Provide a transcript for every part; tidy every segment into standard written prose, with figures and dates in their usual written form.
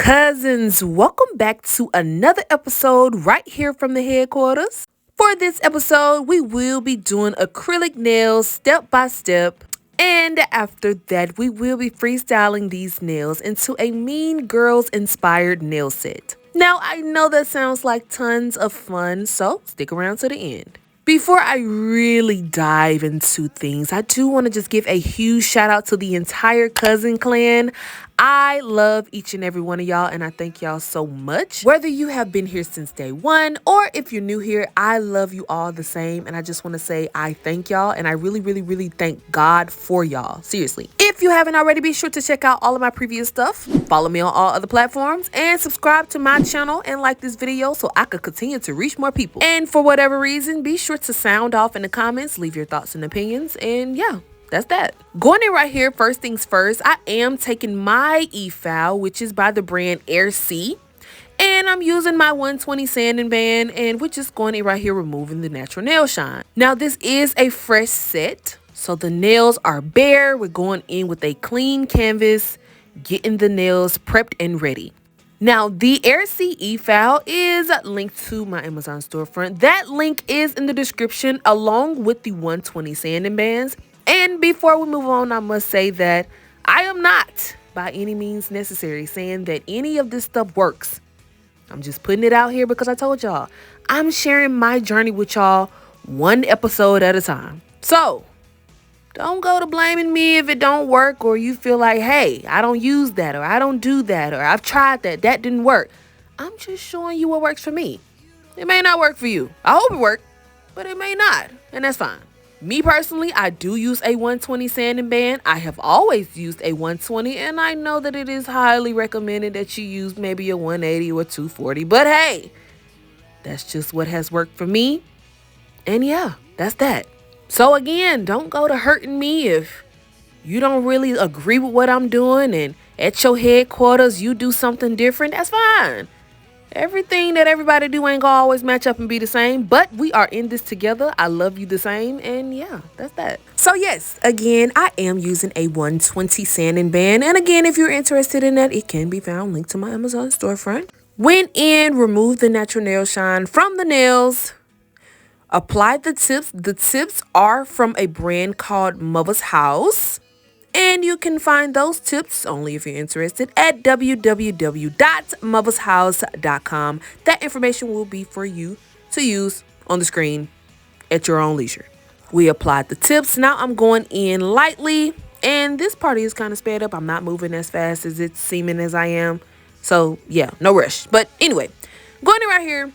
Cousins, welcome back to another episode right here from the headquarters. For this episode, we will be doing acrylic nails step by step. And after that, we will be freestyling these nails into a Mean Girls inspired nail set. Now, I know that sounds like tons of fun, so stick around to the end. Before I really dive into things, I do want to just give a huge shout out to the entire Kousin clan. I love each and every one of y'all, and I thank y'all so much. Whether you have been here since day one, or if you're new here, I love you all the same, and I just want to say I thank y'all, and I really thank God for y'all. Seriously. If you haven't already, be sure to check out all of my previous stuff. Follow me on all other platforms, and subscribe to my channel, and like this video so I could continue to reach more people. And for whatever reason, be sure to sound off in the comments, leave your thoughts and opinions, and yeah. That's that. Going in right here, first things first, I am taking my e-file, which is by the brand 𝒆𝒚. And I'm using my 120 sanding band, and we're just going in right here, removing the natural nail shine. Now, this is a fresh set, so the nails are bare. We're going in with a clean canvas, getting the nails prepped and ready. Now, the 𝒆𝒚 e-file is linked to my Amazon storefront. That link is in the description, along with the 120 sanding bands. And before we move on, I must say that I am not by any means necessary saying that any of this stuff works. I'm just putting it out here because I told y'all I'm sharing my journey with y'all one episode at a time. So don't go to blaming me if it don't work, or you feel like, hey, I don't use that, or I don't do that, or I've tried that didn't work. I'm just showing you what works for me. It may not work for you. I hope it works, but it may not, and that's fine. Me personally, I do use a 120 sanding band. I have always used a 120, and I know that it is highly recommended that you use maybe a 180 or 240. But hey, that's just what has worked for me. And yeah, that's that. So again, don't go to hurting me if you don't really agree with what I'm doing, and at your headquarters you do something different. That's fine. Everything that everybody do ain't gonna always match up and be the same, but we are in this together. I love you the same, and yeah, that's that. So yes, again, I am using a 120 sanding band, and again, if you're interested in that, it can be found linked to my Amazon storefront. Went in, remove the natural nail shine from the nails, apply the tips. The tips are from a brand called 𝒆𝒚. And you can find those tips, only if you're interested, at www.𝒆𝒚.com. That information will be for you to use on the screen at your own leisure. We applied the tips. Now I'm going in lightly, and this party is kind of sped up. I'm not moving as fast as it's seeming as I am. So yeah, no rush. But anyway, going in right here,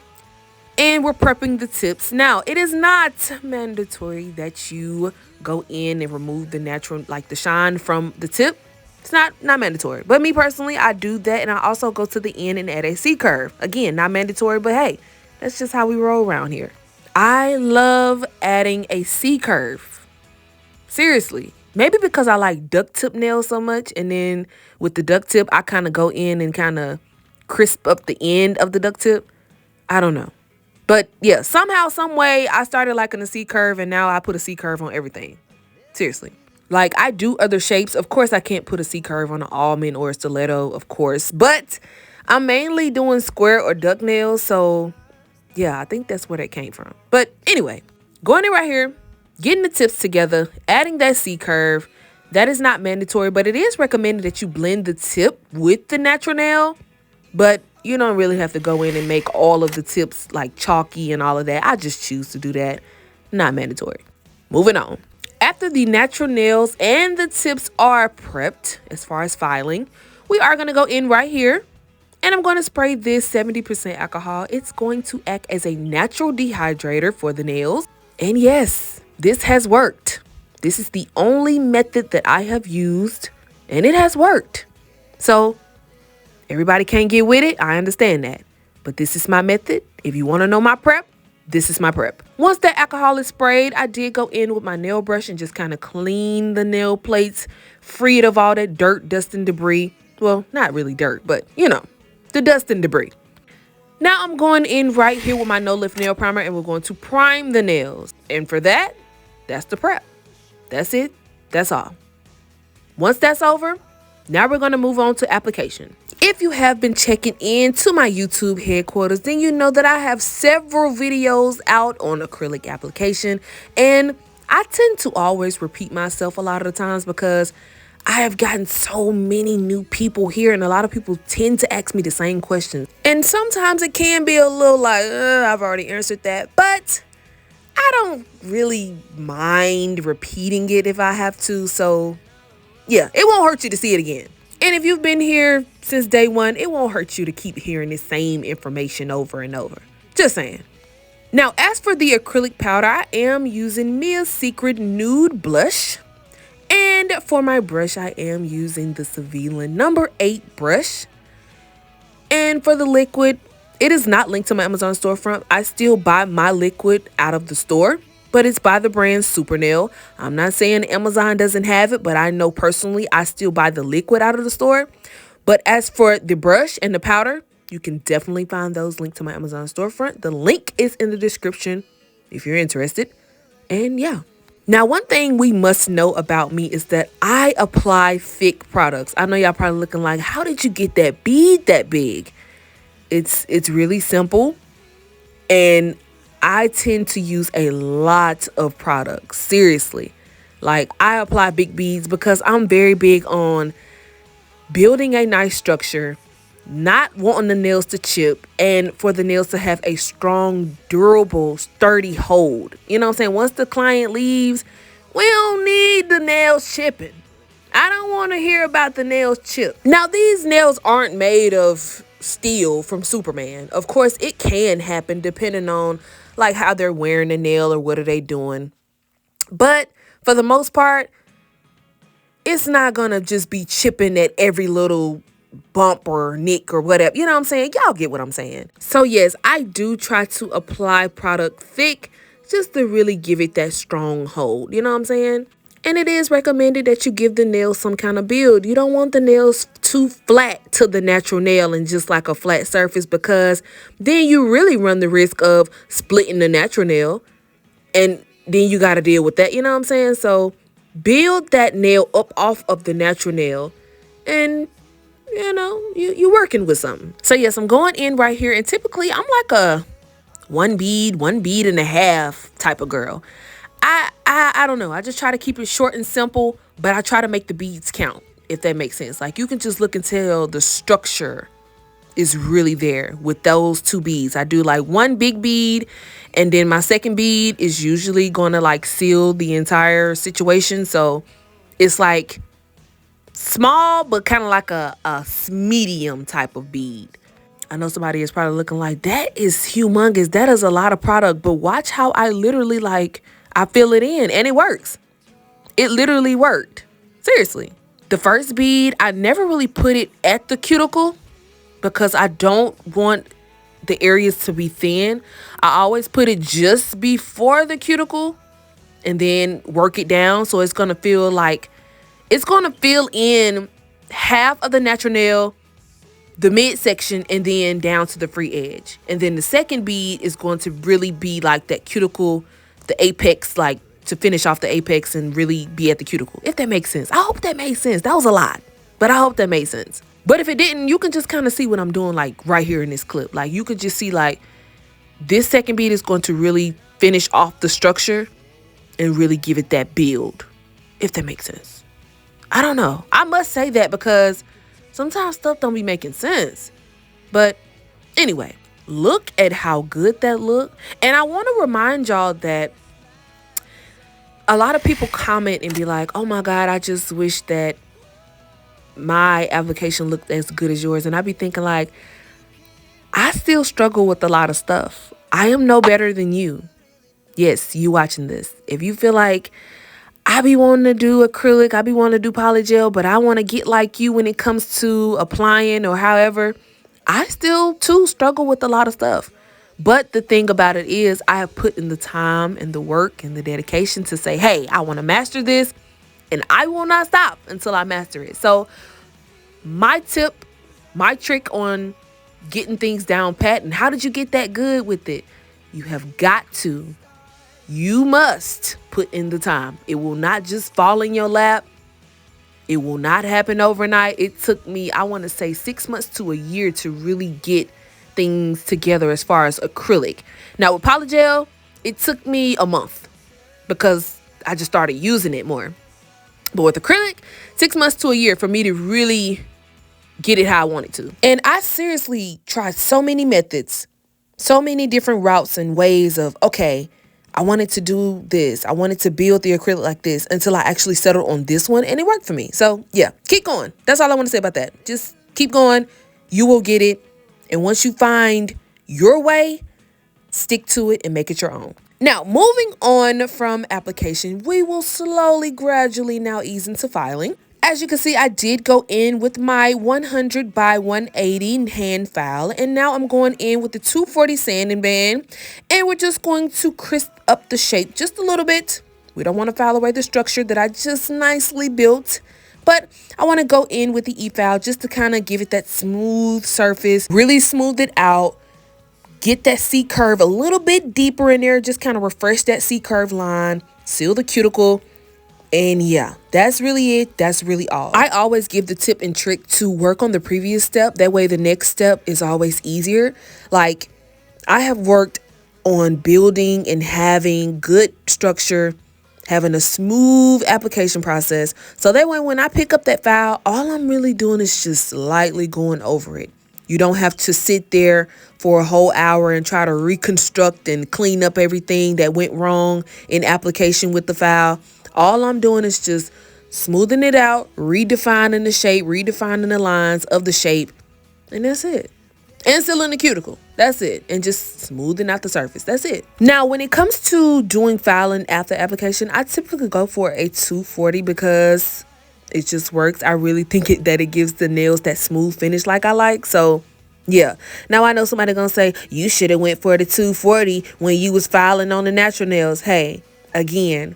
and we're prepping the tips. Now, it is not mandatory that you go in and remove the natural, like the shine from the tip. It's not mandatory. But me personally, I do that, and I also go to the end and add a C-curve. Again, not mandatory, but hey, that's just how we roll around here. I love adding a C-curve. Seriously. Maybe because I like duck tip nails so much, and then with the duck tip, I kind of go in and kind of crisp up the end of the duck tip. I don't know. But yeah, somehow, some way, I started liking a C-curve, and now I put a C-curve on everything. Seriously. Like, I do other shapes. Of course, I can't put a C-curve on an almond or a stiletto, of course. But I'm mainly doing square or duck nails. So yeah, I think that's where that came from. But anyway, going in right here, getting the tips together, adding that C-curve. That is not mandatory, but it is recommended that you blend the tip with the natural nail. But you don't really have to go in and make all of the tips like chalky and all of that. I just choose to do that. Not mandatory. Moving on. After the natural nails and the tips are prepped, as far as filing, we are going to go in right here, and I'm going to spray this 70% alcohol. It's going to act as a natural dehydrator for the nails. And yes, this has worked. This is the only method that I have used, and it has worked. So everybody can't get with it. I understand that. But this is my method. If you want to know my prep, this is my prep. Once that alcohol is sprayed, I did go in with my nail brush and just kind of clean the nail plates, free it of all that dirt, dust, and debris. Well, not really dirt, but you know, the dust and debris. Now I'm going in right here with my no lift nail primer, and we're going to prime the nails. And for that, that's the prep. That's it. That's all. Once that's over, now we're going to move on to application. If you have been checking in to my YouTube headquarters, then you know that I have several videos out on acrylic application, and I tend to always repeat myself a lot of the times because I have gotten so many new people here, and a lot of people tend to ask me the same questions. And sometimes it can be a little like, I've already answered that, but I don't really mind repeating it if I have to. So yeah, it won't hurt you to see it again. And if you've been here since day one, it won't hurt you to keep hearing the same information over and over. Just saying. Now, as for the acrylic powder, I am using Mia's Secret Nude Blush. And for my brush, I am using the Sevillin number 8 brush. And for the liquid, it is not linked to my Amazon storefront. I still buy my liquid out of the store, but it's by the brand Super Nail. I'm not saying Amazon doesn't have it, but I know personally I still buy the liquid out of the store. But as for the brush and the powder, you can definitely find those linked to my Amazon storefront. The link is in the description if you're interested. And yeah. Now, one thing we must know about me is that I apply thick products. I know y'all probably looking like, how did you get that bead that big? It's really simple. And I tend to use a lot of products. Seriously. Like, I apply big beads because I'm very big on building a nice structure, not wanting the nails to chip, and for the nails to have a strong, durable, sturdy hold. You know what I'm saying? Once the client leaves, we don't need the nails chipping. I don't want to hear about the nails chipped. Now, these nails aren't made of steel from Superman. Of course, it can happen depending on like how they're wearing the nail or what are they doing. But for the most part, it's not going to just be chipping at every little bump or nick or whatever. You know what I'm saying? Y'all get what I'm saying. So yes, I do try to apply product thick just to really give it that strong hold. You know what I'm saying? And it is recommended that you give the nails some kind of build. You don't want the nails too flat to the natural nail and just like a flat surface, because then you really run the risk of splitting the natural nail, and then you got to deal with that. You know what I'm saying? So build that nail up off of the natural nail, and you know, you're working with something. So yes, I'm going in right here, and typically I'm like a one bead and a half type of girl. I don't know. I just try to keep it short and simple, but I try to make the beads count, if that makes sense. Like, you can just look and tell the structure is really there with those 2 beads. I do like one big bead, and then my second bead is usually going to like seal the entire situation. So it's like small, but kind of like a medium type of bead. I know somebody is probably looking like, that is humongous. That is a lot of product. But watch how I literally like, I fill it in and it works. It literally worked. Seriously. The first bead, I never really put it at the cuticle because I don't want the areas to be thin. I always put it just before the cuticle and then work it down. So it's going to feel like, it's going to fill in half of the natural nail, the midsection, and then down to the free edge. And then the second bead is going to really be like that cuticle, the apex, like to finish off the apex and really be at the cuticle, if that makes sense. I hope that made sense. That was a lot, but I hope that made sense. But if it didn't, you can just kind of see what I'm doing like right here in this clip. Like, you could just see like this second bead is going to really finish off the structure and really give it that build, if that makes sense. I don't know. I must say that because sometimes stuff don't be making sense. But anyway, look at how good that looked. And I want to remind y'all that a lot of people comment and be like, oh my God, I just wish that my application looked as good as yours. And I be thinking like, I still struggle with a lot of stuff. I am no better than you. Yes, you watching this. If you feel like I be wanting to do acrylic, I be wanting to do polygel, but I want to get like you when it comes to applying or however, I still too struggle with a lot of stuff. But the thing about it is I have put in the time and the work and the dedication to say, hey, I want to master this and I will not stop until I master it. So my tip, my trick on getting things down pat, and how did you get that good with it? You have got to. You must put in the time. It will not just fall in your lap. It will not happen overnight. It took me, I want to say 6 months to a year to really get things together as far as acrylic. Now with polygel, it took me a month because I just started using it more. But with acrylic, 6 months to a year for me to really get it how I want it to. And I seriously tried so many methods, so many different routes and ways of, okay, I wanted to do this. I wanted to build the acrylic like this until I actually settled on this one and it worked for me. So yeah, keep going. That's all I want to say about that. Just keep going. You will get it. And once you find your way, stick to it and make it your own. Now, moving on from application, we will slowly, gradually now ease into filing. As you can see, I did go in with my 100 by 180 hand file, and now I'm going in with the 240 sanding band, and we're just going to crisp up the shape just a little bit. We don't want to file away the structure that I just nicely built, but I want to go in with the E-file just to kind of give it that smooth surface, really smooth it out, get that C-curve a little bit deeper in there, just kind of refresh that C-curve line, seal the cuticle. And yeah, that's really it. That's really all. I always give the tip and trick to work on the previous step. That way the next step is always easier. Like, I have worked on building and having good structure, having a smooth application process. So that way when I pick up that file, all I'm really doing is just lightly going over it. You don't have to sit there for a whole hour and try to reconstruct and clean up everything that went wrong in application with the file. All I'm doing is just smoothing it out, redefining the shape, redefining the lines of the shape, and that's it. And sealing the cuticle. That's it. And just smoothing out the surface. That's it. Now, when it comes to doing filing after application, I typically go for a 240 because it just works. I really think that it gives the nails that smooth finish like I like. So yeah. Now I know somebody gonna say, you should have went for the 240 when you was filing on the natural nails. Hey, again,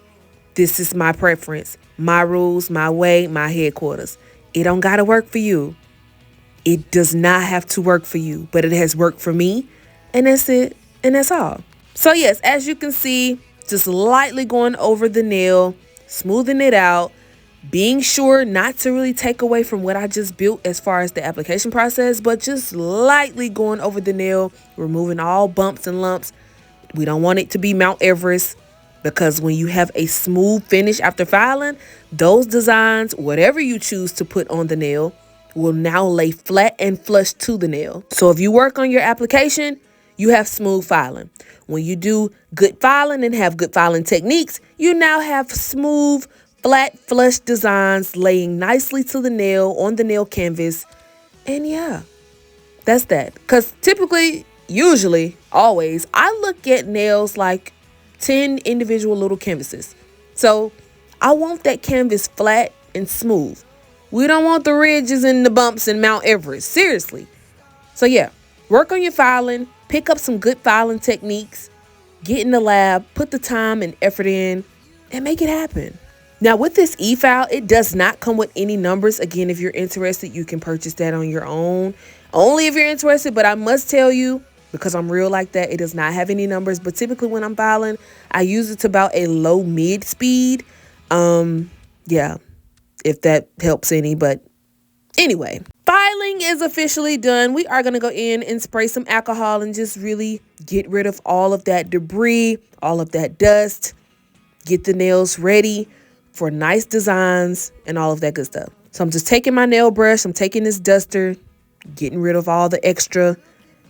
this is my preference, my rules, my way, my headquarters. It don't gotta work for you. It does not have to work for you, but it has worked for me, and that's it, and that's all. So yes, as you can see, just lightly going over the nail, smoothing it out, being sure not to really take away from what I just built as far as the application process, but just lightly going over the nail, removing all bumps and lumps. We don't want it to be Mount Everest, because when you have a smooth finish after filing, those designs, whatever you choose to put on the nail, will now lay flat and flush to the nail. So if you work on your application, you have smooth filing. When you do good filing and have good filing techniques, you now have smooth, flat, flush designs laying nicely to the nail on the nail canvas. And yeah, that's that. Because typically, usually, always, I look at nails like 10 individual little canvases. So I want that canvas flat and smooth. We don't want the ridges and the bumps and Mount Everest. Seriously. So yeah, work on your filing, pick up some good filing techniques, get in the lab, put the time and effort in, and make it happen. Now with this e-file, it does not come with any numbers. Again, if you're interested, you can purchase that on your own. Only if you're interested, but I must tell you, because I'm real like that, it does not have any numbers. But typically when I'm filing, I use it to about a low mid speed. Yeah, if that helps any. But anyway, filing is officially done. We are going to go in and spray some alcohol and just really get rid of all of that debris, all of that dust, get the nails ready for nice designs and all of that good stuff. So I'm just taking my nail brush, I'm taking this duster, getting rid of all the extra.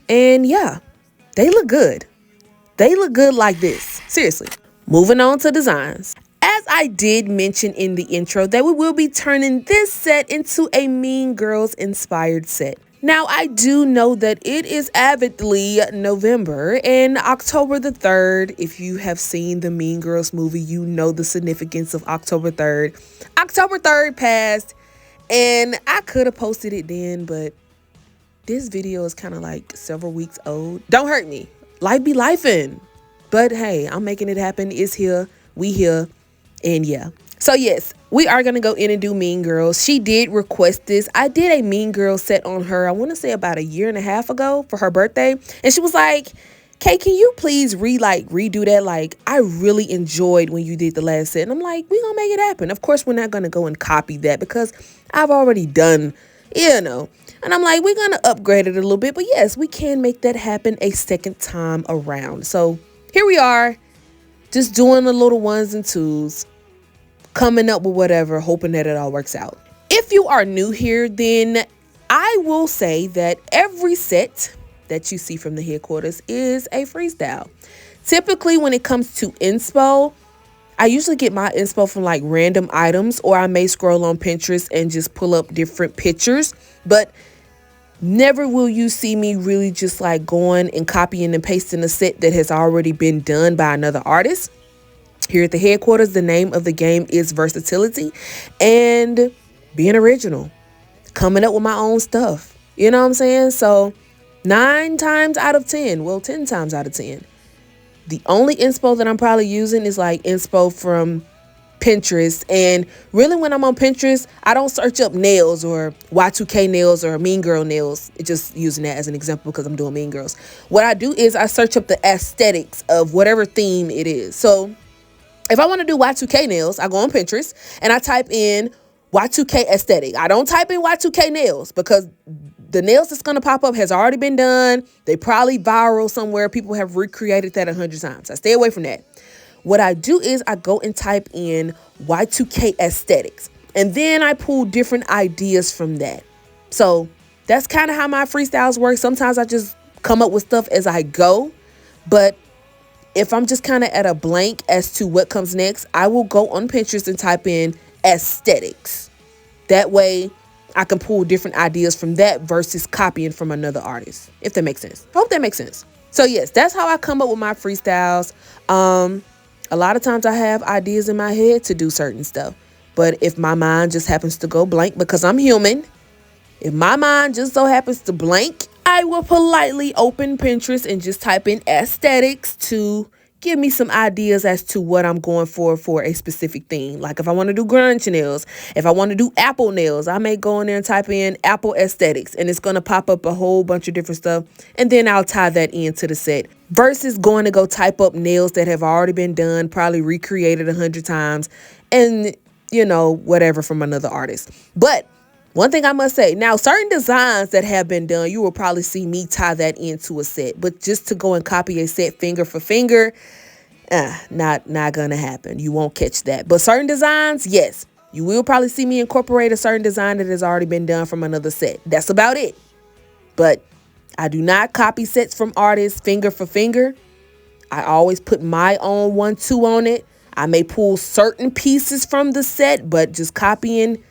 And yeah, they look good. They look good like this. Seriously. Moving on to designs. As I did mention in the intro that we will be turning this set into a Mean Girls inspired set. Now, I do know that it is avidly November and October the 3rd. If you have seen the Mean Girls movie, you know the significance of October 3rd. October 3rd passed and I could have posted it then, but this video is kind of like several weeks old. Don't hurt me. Life be lifing. But hey, I'm making it happen. It's here. We here. And yeah. So yes, we are going to go in and do Mean Girls. She did request this. I did a Mean Girls set on her, I want to say about a year and a half ago for her birthday. And she was like, Kay, can you please redo that? Like, I really enjoyed when you did the last set. And I'm like, we gonna make it happen. Of course, we're not gonna go and copy that because I've already done, you know. And I'm like, we're gonna upgrade it a little bit. But yes, we can make that happen a second time around. So here we are, just doing the little ones and twos, coming up with whatever, hoping that it all works out. If you are new here, then I will say that every set that you see from the headquarters is a freestyle. Typically, when it comes to inspo, I usually get my inspo from like random items, or I may scroll on Pinterest and just pull up different pictures. But never will you see me really just like going and copying and pasting a set that has already been done by another artist. Here at the headquarters, the name of the game is versatility and being original, coming up with my own stuff. You know what I'm saying? So 9 times out of 10, well, 10 times out of 10, the only inspo that I'm probably using is like inspo from Pinterest. And really, when I'm on Pinterest, I don't search up nails or Y2K nails or Mean Girl nails. Just using that as an example because I'm doing Mean Girls. What I do is I search up the aesthetics of whatever theme it is. So if I want to do Y2K nails, I go on Pinterest and I type in Y2K aesthetic. I don't type in Y2K nails because the nails that's going to pop up has already been done. They probably viral somewhere. People have recreated that 100 times. I stay away from that. What I do is I go and type in Y2K aesthetics, and then I pull different ideas from that. So that's kind of how my freestyles work. Sometimes I just come up with stuff as I go, but if I'm just kind of at a blank as to what comes next, I will go on Pinterest and type in aesthetics. That way I can pull different ideas from that versus copying from another artist, if that makes sense. I hope that makes sense. So yes, that's how I come up with my freestyles. A lot of times I have ideas in my head to do certain stuff, but if my mind just happens to go blank, because I'm human, if my mind just so happens to blank, I will politely open Pinterest and just type in aesthetics to give me some ideas as to what I'm going for a specific thing. Like if I want to do grunge nails, if I want to do apple nails, I may go in there and type in apple aesthetics, and it's going to pop up a whole bunch of different stuff. And then I'll tie that into the set versus going to go type up nails that have already been done, probably recreated 100 times, and, you know, whatever from another artist. But one thing I must say, now certain designs that have been done, you will probably see me tie that into a set. But just to go and copy a set finger for finger, not gonna happen. You won't catch that. But certain designs, yes, you will probably see me incorporate a certain design that has already been done from another set. That's about it. But I do not copy sets from artists finger for finger. I always put my own 1-2 on it. I may pull certain pieces from the set, but just copying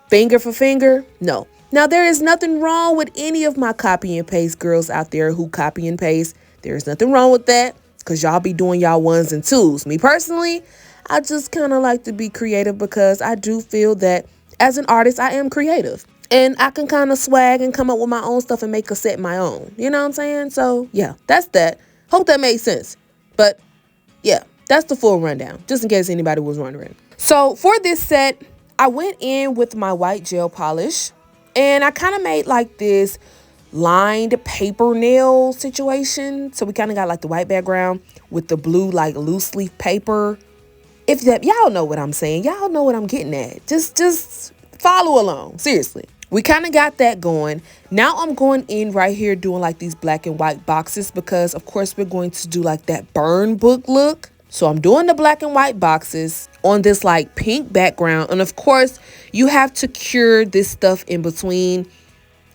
finger for finger, no. Now, there is nothing wrong with any of my copy and paste girls out there who copy and paste. There is nothing wrong with that because y'all be doing y'all 1s and 2s. Me personally, I just kind of like to be creative because I do feel that as an artist, I am creative. And I can kind of swag and come up with my own stuff and make a set my own. You know what I'm saying? So, yeah, that's that. Hope that made sense. But, yeah, that's the full rundown, just in case anybody was wondering. So, for this set, I went in with my white gel polish, and I kind of made like this lined paper nail situation. So we kind of got like the white background with the blue like loose leaf paper. If that, y'all know what I'm saying. Y'all know what I'm getting at. Just follow along. Seriously. We kind of got that going. Now I'm going in right here doing like these black and white boxes because of course we're going to do like that burn book look. So I'm doing the black and white boxes on this like pink background. And of course you have to cure this stuff in between.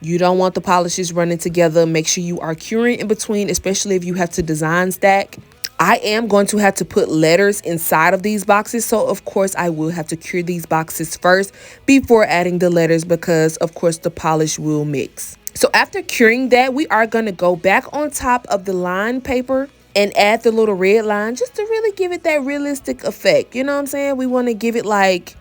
You don't want the polishes running together. Make sure you are curing in between, especially if you have to design stack. I am going to have to put letters inside of these boxes. So, of course, I will have to cure these boxes first before adding the letters because, of course, the polish will mix. So after curing that, we are going to go back on top of the line paper and add the little red line just to really give it that realistic effect. You know what I'm saying? We want to give it like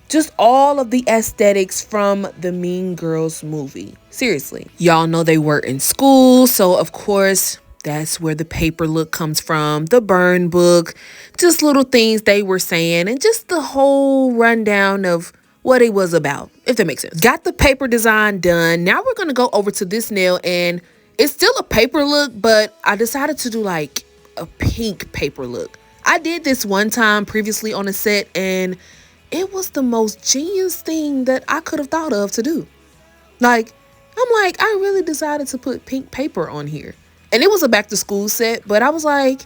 just all of the aesthetics from the Mean Girls movie. Seriously. Y'all know they were in school. So, of course, that's where the paper look comes from, the burn book, just little things they were saying, and just the whole rundown of what it was about, if that makes sense. Got the paper design done. Now we're going to go over to this nail and It's still a paper look, but I decided to do like a pink paper look. I did this one time previously on a set, and it was the most genius thing that I could have thought of to do. Like, I'm like, I really decided to put pink paper on here. And it was a back to school set, but I was like,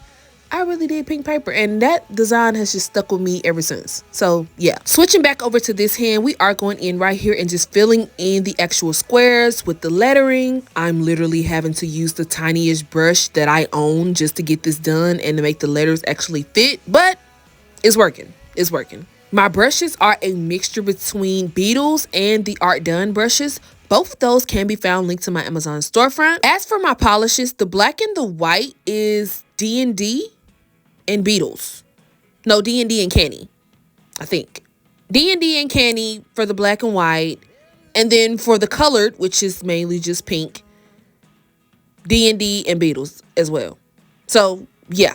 I really did pink paper, and that design has just stuck with me ever since. So yeah, switching back over to this hand, we are going in right here and just filling in the actual squares with the lettering. I'm literally having to use the tiniest brush that I own just to get this done and to make the letters actually fit, but it's working. It's working. My brushes are a mixture between Beetles and the Art Done brushes. Both of those can be found linked to my Amazon storefront. As for my polishes, the black and the white is D&D and Beetles. No, D&D and Canny, I think. D&D and Canny for the black and white. And then for the colored, which is mainly just pink, D&D and Beetles as well. So yeah,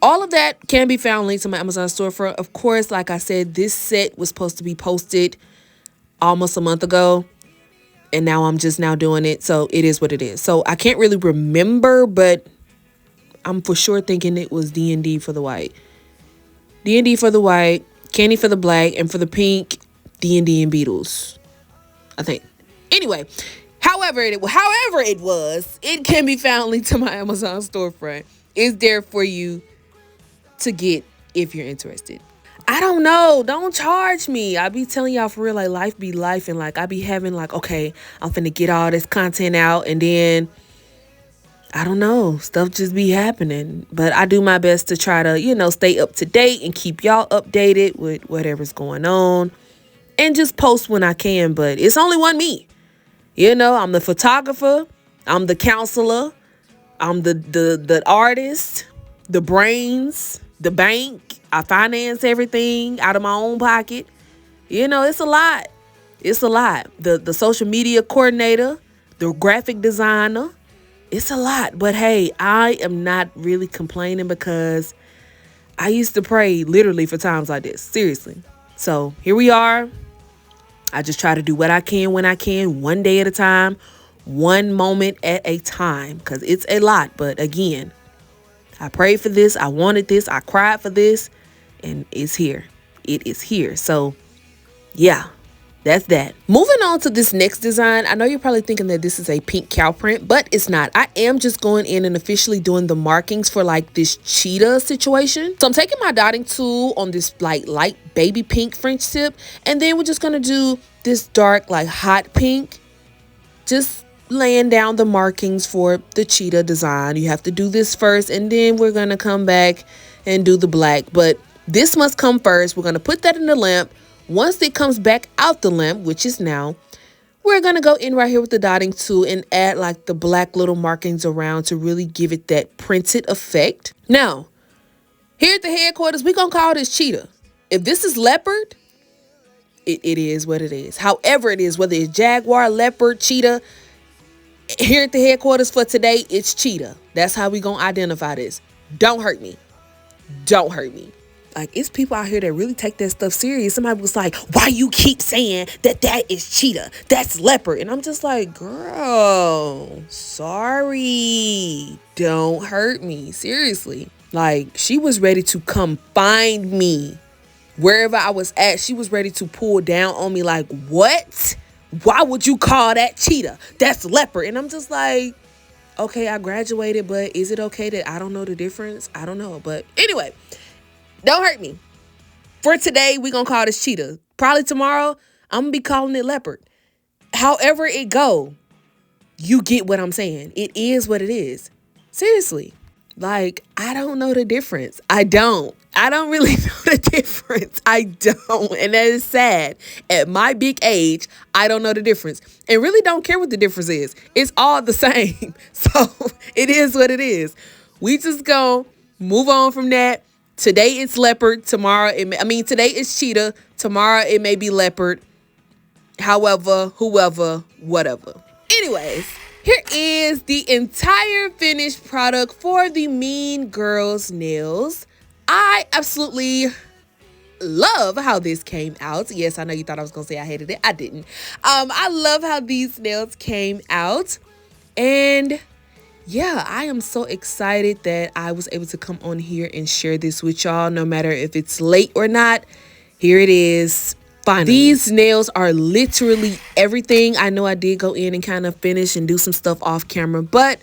all of that can be found linked to my Amazon storefront. Of course, like I said, this set was supposed to be posted almost a month ago, and now I'm just now doing it. So it is what it is. So I can't really remember, but I'm for sure thinking it was D&D for the white. D&D for the white, Candy for the black, and for the pink, D&D and Beetles, I think. Anyway, however it was, it can be found linked to my Amazon storefront. It's there for you to get if you're interested. I don't know. Don't charge me. I be telling y'all for real, like, life be life, and like I be having like, okay, I'm finna get all this content out, and then I don't know, stuff just be happening. But I do my best to try to, you know, stay up to date and keep y'all updated with whatever's going on, and just post when I can. But it's only one me. You know, I'm the photographer, I'm the counselor, I'm the artist, the brains, the bank. I finance everything out of my own pocket. You know, it's a lot. It's a lot. The social media coordinator, the graphic designer. It's a lot. But hey, I am not really complaining, because I used to pray literally for times like this. Seriously. So here we are. I just try to do what I can when I can, one day at a time, one moment at a time, because it's a lot. But again, I prayed for this. I wanted this. I cried for this. And it's here. It is here. So yeah, that's that. Moving on to this next design. I know you're probably thinking that this is a pink cow print, but it's not. I am just going in and officially doing the markings for like this cheetah situation. So I'm taking my dotting tool on this like light baby pink French tip, and then we're just gonna do this dark like hot pink, just laying down the markings for the cheetah design. You have to do this first, and then we're gonna come back and do the black, but this must come first. We're gonna put that in the lamp. Once it comes back out the lamp, which is now, we're going to go in right here with the dotting tool and add like the black little markings around to really give it that printed effect. Now, here at the headquarters, we're going to call this cheetah. If this is leopard, it is what it is. However it is, whether it's jaguar, leopard, cheetah, here at the headquarters for today, it's cheetah. That's how we going to identify this. Don't hurt me. Don't hurt me. Like, it's people out here that really take that stuff serious. Somebody was like, why you keep saying that is cheetah? That's leopard. And I'm just like, girl, sorry. Don't hurt me. Seriously. Like, she was ready to come find me wherever I was at. She was ready to pull down on me like, what? Why would you call that cheetah? That's leopard. And I'm just like, okay, I graduated, but is it okay that I don't know the difference? I don't know. But anyway, don't hurt me. For today, we're going to call this cheetah. Probably tomorrow, I'm going to be calling it leopard. However it go, you get what I'm saying. It is what it is. Seriously. Like, I don't know the difference. I don't really know the difference. I don't. And that is sad. At my big age, I don't know the difference. And really don't care what the difference is. It's all the same. So it is what it is. We just go move on from that. Today it's leopard. Tomorrow, today it's cheetah. Tomorrow it may be leopard. However, whoever, whatever. Anyways, here is the entire finished product for the MeanGirls nails. I absolutely love how this came out. Yes, I know you thought I was going to say I hated it. I didn't. I love how these nails came out. And yeah, I am so excited that I was able to come on here and share this with y'all, no matter if it's late or not. Here it is. Finally. These nails are literally everything. I know I did go in and kind of finish and do some stuff off camera, but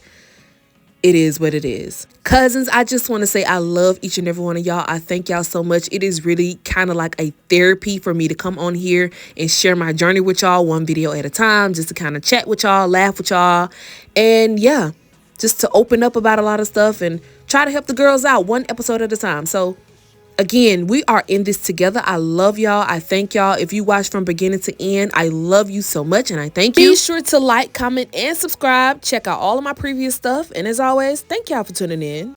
it is what it is. Cousins, I just want to say I love each and every one of y'all. I thank y'all so much. It is really kind of like a therapy for me to come on here and share my journey with y'all one video at a time, just to kind of chat with y'all, laugh with y'all, and yeah, just to open up about a lot of stuff and try to help the girls out one episode at a time. So again, we are in this together. I love y'all. I thank y'all. If you watch from beginning to end, I love you so much and I thank you. Be sure to like, comment, and subscribe. Check out all of my previous stuff. And as always, thank y'all for tuning in.